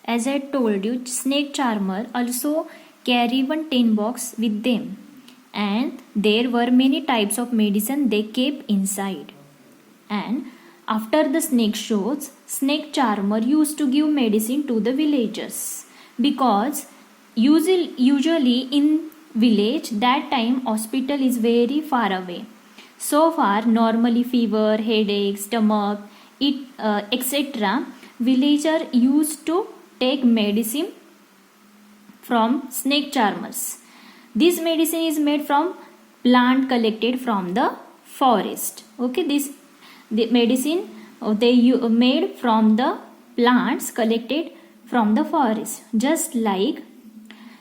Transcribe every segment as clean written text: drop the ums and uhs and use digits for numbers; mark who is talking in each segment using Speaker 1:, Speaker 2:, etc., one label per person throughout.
Speaker 1: as I told you, snake charmer also carry one tin box with them, and there were many types of medicine they kept inside. And after the snake shows, snake charmer used to give medicine to the villagers, because usually in village that time hospital is very far away. So far, normally fever, headache, stomach, etc. Villager used to take medicine from snake charmers. This medicine is made from plant collected from the forest. Okay, the medicine they made from the plants collected from the forest. Just like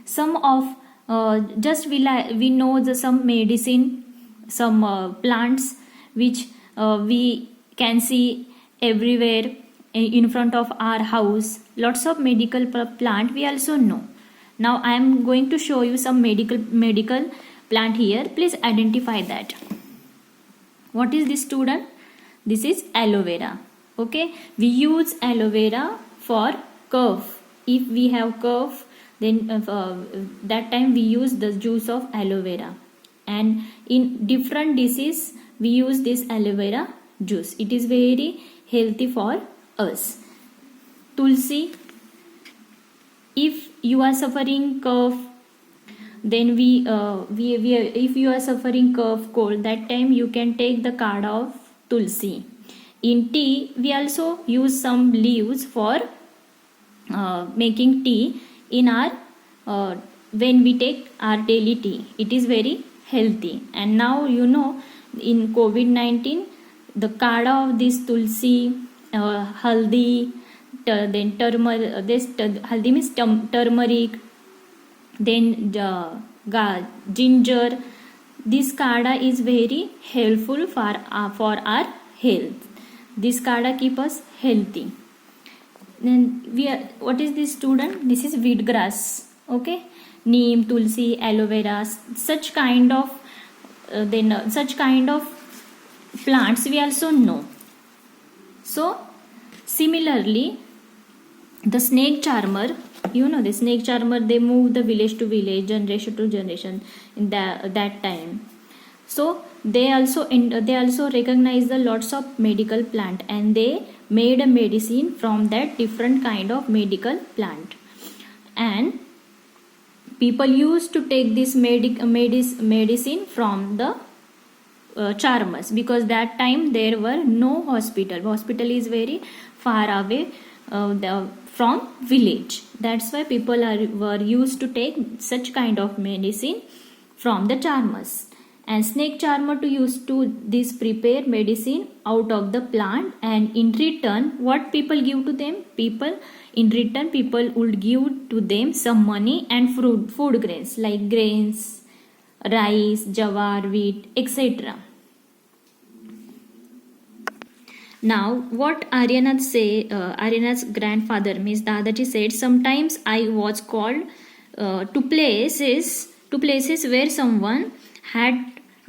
Speaker 1: some of we know some medicine, some plants which we can see everywhere in front of our house. Lots of medical plant we also know. Now I am going to show you some medical plant here. Please identify that. What is this, student? This is aloe vera. Okay, we use aloe vera for cough. If we have cough, then that time we use the juice of aloe vera. And in different disease we use this aloe vera juice. It is very healthy for us. Tulsi, if you are suffering cough, then if you are suffering cough, cold, that time you can take the kada of tulsi. In tea, we also use some leaves for making tea in our when we take our daily tea. It is very healthy. And now you know, in COVID-19, the kada of this tulsi, haldi, then turmeric, haldi means turmeric, then ginger. This kada is very helpful for our health. This kada keep us healthy. Then what is this, student? This is wheatgrass. Okay, neem, tulsi, aloe vera, such kind of plants we also know. So similarly, the snake charmer, you know, the snake charmer, they move the village to village, generation to generation in that time. So they also recognize the lots of medical plant, and they made a medicine from that different kind of medical plant. And people used to take this medicine from the charmers, because that time there were no hospital is very far away from village. That's why people were used to take such kind of medicine from the charmers. And snake charmer used to this prepare medicine out of the plant, and in return what people give to them? People would give to them some money and food grains like grains, rice, jawar, wheat, etc. Now what Aryanath's grandfather, means Dadaji, said, sometimes I was called to places where someone had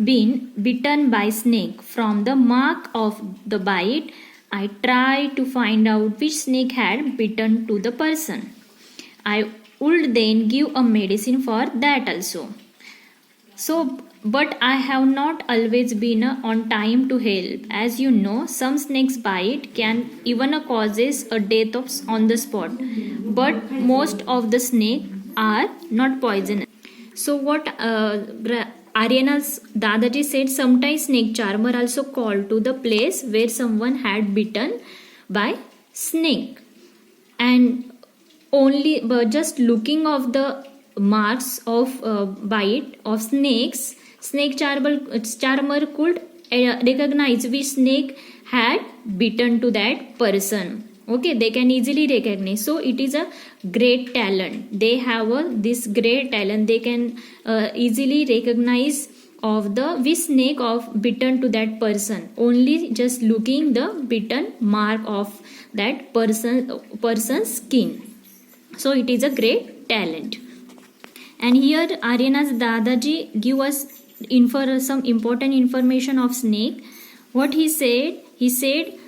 Speaker 1: been bitten by snake. From the mark of the bite, I tried to find out which snake had bitten to the person. I would then give a medicine for that also. So, but I have not always been on time to help. As you know, some snakes bite can even causes a death on the spot. But most of the snakes are not poisonous. So what Aryana's Dadaji said, sometimes snake charmer also called to the place where someone had bitten by snake, and only just looking of the marks of bite of snakes, snake charmer could recognize which snake had bitten to that person. Okay, they can easily recognize. So it is a great talent. They have this great talent. They can easily recognize of the which snake of bitten to that person, only just looking the bitten mark of that person's skin. So it is a great talent. And here Aryana's Dadaji give us some important information of snake. What he said? He said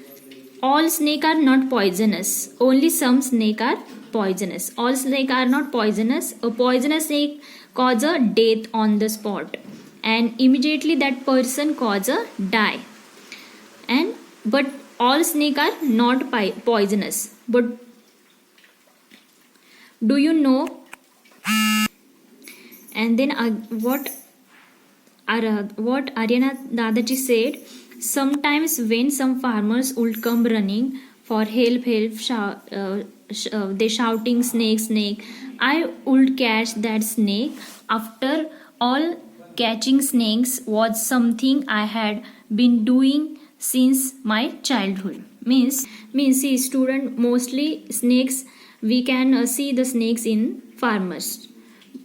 Speaker 1: all snakes are not poisonous. Only some snakes are poisonous. All snakes are not poisonous. A poisonous snake cause a death on the spot, and immediately that person cause a die. And but all snakes are not poisonous. But do you know? And then what Aryana Dadaji said, sometimes when some farmers would come running for help, they shouting snake, snake, I would catch that snake. After all, catching snakes was something I had been doing since my childhood. Means see, student, mostly snakes, we can see the snakes in farmers.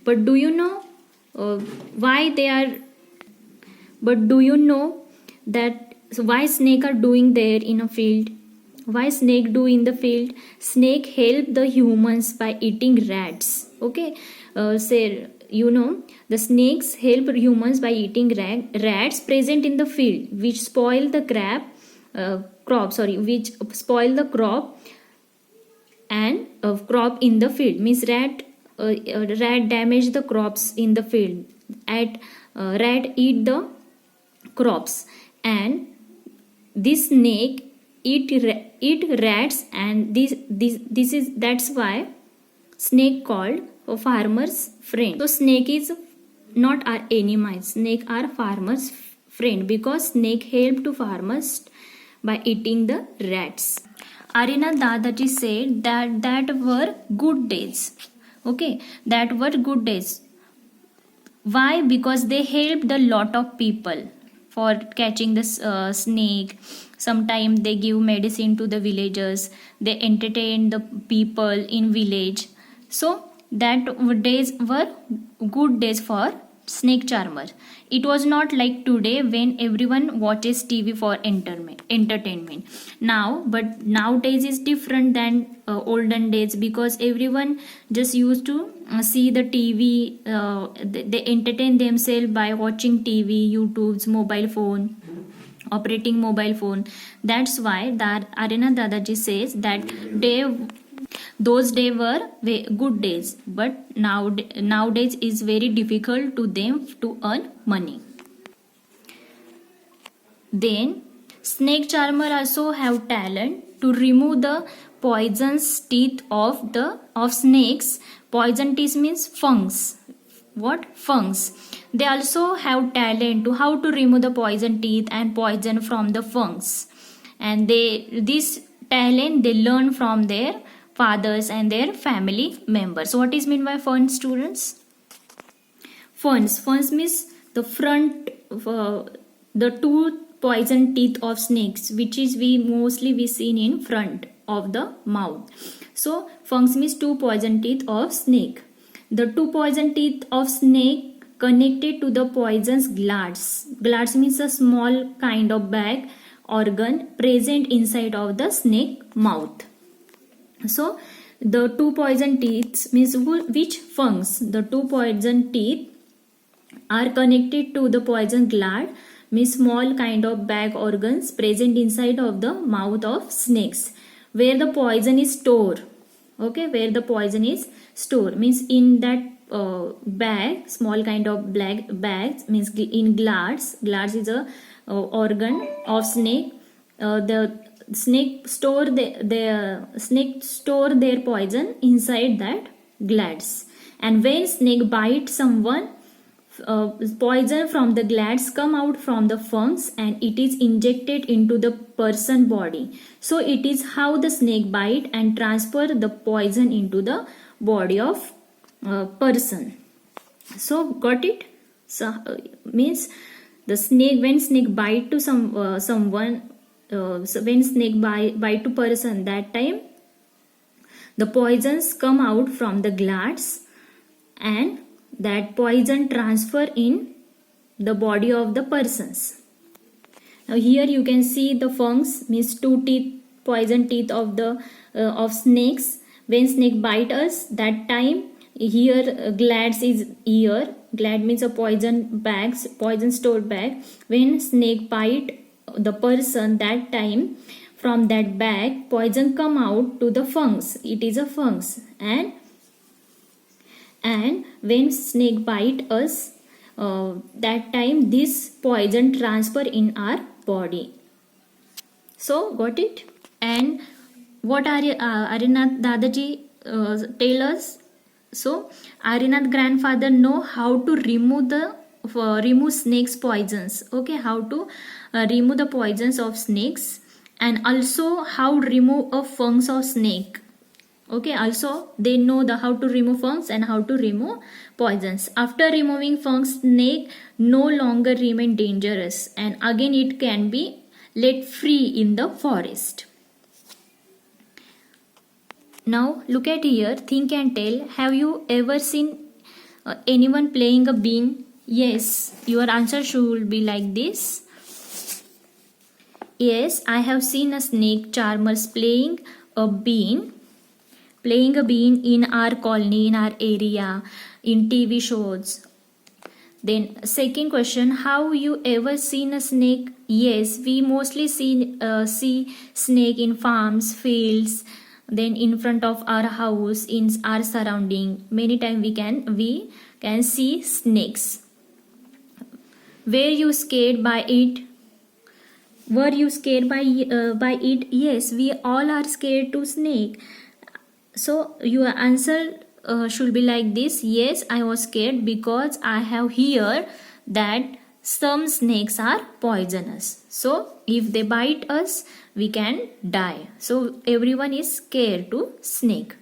Speaker 1: But do you know why they are? But do you know that why snake are doing there in a field? Why snake do in the field? Snake help the humans by eating rats. Okay, say you know the snakes help humans by eating rats present in the field, which spoil the which spoil the crop and crop in the field. Means rat damage the crops in the field. Rat eat the crops, and this snake eat rats, and this is that's why snake called a farmer's friend. So snake is not our enemy. Snake are farmer's friend because snake help to farmers by eating the rats. Aryana Dadaji said that were good days. Okay, that were good days. Why? Because they helped a lot of people for catching this snake. Sometimes they give medicine to the villagers. They entertain the people in village. So that days were good days for snake charmer. It was not like today when everyone watches TV for entertainment. But nowadays is different than olden days, because everyone just used to see the TV. They entertain themselves by watching TV, YouTube's, mobile phone, operating mobile phone. That's why that Aryana Dadaji says that those days were good days, but nowadays is very difficult to them to earn money. Then snake charmer also have talent to remove the poisonous teeth of snakes. Poison teeth means fungus. What? Fungus. They also have talent to how to remove the poison teeth and poison from the fungus. And this talent they learn from their fathers and their family members. What is meant by fern, students? Ferns means the front, the two poison teeth of snakes, which is we seen in front of the mouth. So fangs means two poison teeth of snake. The two poison teeth of snake connected to the poison's glands. Glands means a small kind of bag organ present inside of the snake mouth. So the two poison teeth means which fangs? The two poison teeth are connected to the poison gland, means small kind of bag organs present inside of the mouth of snakes, where the poison is stored. Okay, where the poison is stored means in that bag, small kind of bags, means in glands. Glands is a organ of snake. The snake store their poison inside that glands, and when snake bites someone, poison from the glands come out from the fangs and it is injected into the person body. So it is how the snake bite and transfer the poison into the body of person. So got it? So means the snake, when snake bite to someone, so when snake bite to person, that time the poisons come out from the glands and that poison transfer in the body of the persons. Now here you can see the fangs means two teeth, poison teeth of the of snakes. When snake bite us, that time here glands is here. Gland means a poison stored bag. When snake bite the person, that time from that bag, poison come out to the fungus. It is a fungus, and when snake bite us, that time this poison transfer in our body. So got it? And what Arinath Dadaji tell us? So Arinath grandfather know how to remove snakes poisons. Okay, how to remove the poisons of snakes, and also how remove a fungus of snake. Okay, also they know the how to remove fungus and how to remove poisons. After removing fungus, snake no longer remain dangerous, and again it can be let free in the forest. Now look at here, think and tell. Have you ever seen anyone playing a bean? Yes, your answer should be like this. Yes, I have seen a snake charmers playing a bean in our colony, in our area, in TV shows. Then second question, have you ever seen a snake? Yes, we mostly see snake in farms, fields, then in front of our house, in our surrounding. Many times we can see snakes. Were you scared by it? Were you scared by it? Yes, we all are scared to snake. So your answer should be like this. Yes, I was scared because I have heard that some snakes are poisonous. So if they bite us, we can die. So everyone is scared to snake.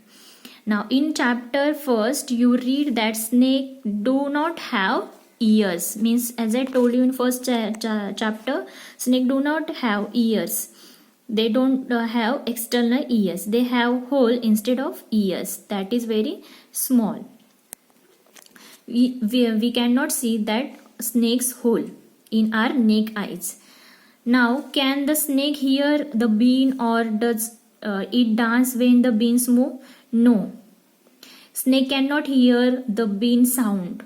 Speaker 1: Now in chapter first, you read that snake do not have ears. Means, as I told you in first chapter, snake do not have ears. They don't have external ears. They have hole instead of ears. That is very small. We cannot see that snake's hole in our naked eyes. Now, can the snake hear the bean, or does it dance when the beans move? No. Snake cannot hear the bean sound.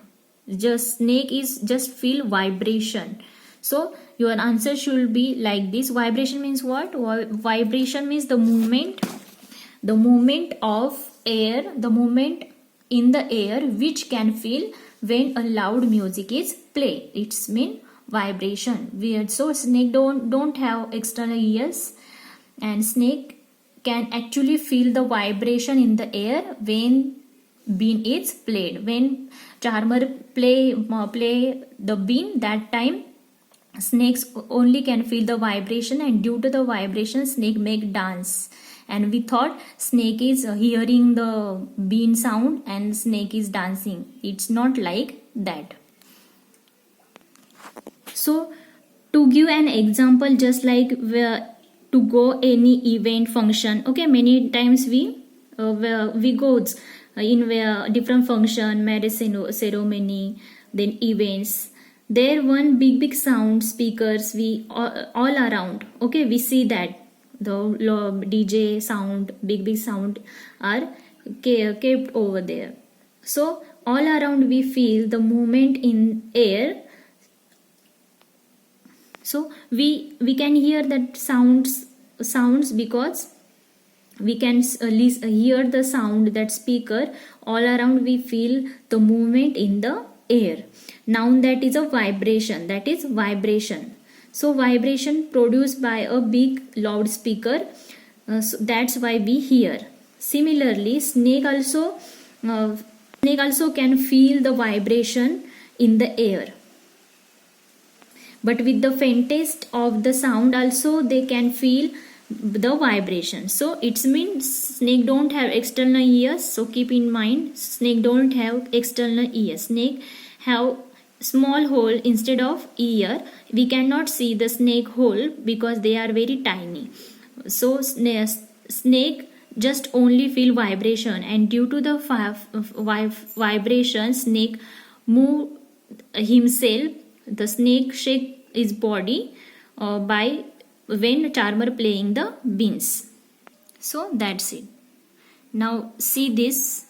Speaker 1: Snake is just feel vibration. So your answer should be like this. Vibration means what? Vibration means the movement of air, the movement in the air which can feel when a loud music is played. It's mean vibration. So snake don't have external ears, and snake can actually feel the vibration in the air when bean is played. When charmer play the bean, that time snakes only can feel the vibration, and due to the vibration snake make dance. And we thought snake is hearing the bean sound and snake is dancing. It's not like that. So to give an example, just like to go any event function, okay, many times we go in different function, marriage ceremony, then events. There one big sound speakers we all around. Okay, we see that the DJ sound, big sound are kept over there. So all around we feel the movement in air. So we can hear that sounds because we can hear the sound, that speaker. All around we feel the movement in the air. Now that is a vibration. That is vibration. So vibration produced by a big loudspeaker. So that's why we hear. Similarly, snake also can feel the vibration in the air. But with the faintest of the sound also they can feel the vibration. So it means snake don't have external ears. So keep in mind, snake don't have external ears. Snake have small hole instead of ear. We cannot see the snake hole because they are very tiny. So snake just only feel vibration, and due to the vibration snake move himself. The snake shake his body by when charmer playing the beans. So that's it. Now see this.